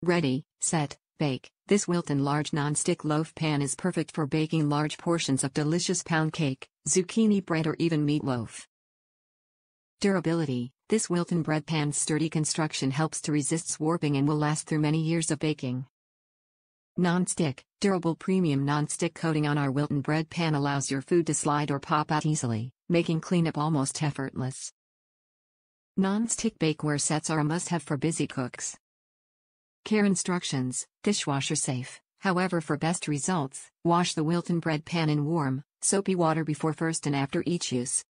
Ready, set, bake. This Wilton large non-stick loaf pan is perfect for baking large portions of delicious pound cake, zucchini bread or even meatloaf. Durability. This Wilton bread pan's sturdy construction helps to resist warping and will last through many years of baking. Non-stick. Durable premium non-stick coating on our Wilton bread pan allows your food to slide or pop out easily, making cleanup almost effortless. Non-stick bakeware sets are a must-have for busy cooks. Care instructions. Dishwasher safe. However, for best results, wash the Wilton bread pan in warm, soapy water before first and after each use.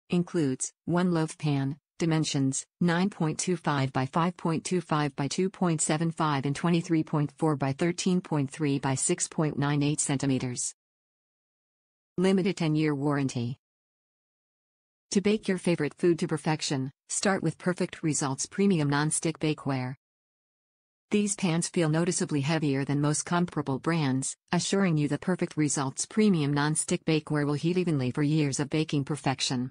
Includes 1 loaf pan, dimensions 9.25 by 5.25 by 2.75 and 23.4 by 13.3 by 6.98 centimeters. Limited 10-year warranty. To bake your favorite food to perfection, start with Perfect Results Premium Non-Stick Bakeware. These pans feel noticeably heavier than most comparable brands, assuring you that Perfect Results Premium Non-Stick Bakeware will heat evenly for years of baking perfection.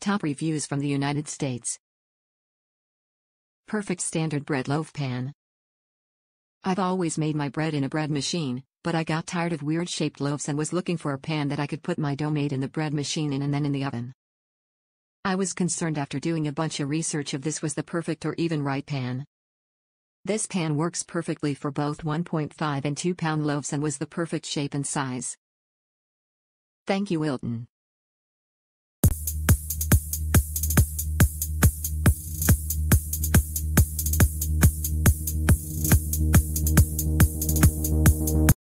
Top reviews from the United States. Perfect Standard Bread Loaf Pan. I've always made my bread in a bread machine, but I got tired of weird-shaped loaves and was looking for a pan that I could put my dough made in the bread machine in and then in the oven. I was concerned after doing a bunch of research if this was the perfect or even right pan. This pan works perfectly for both 1.5 and 2 pound loaves and was the perfect shape and size. Thank you, Wilton.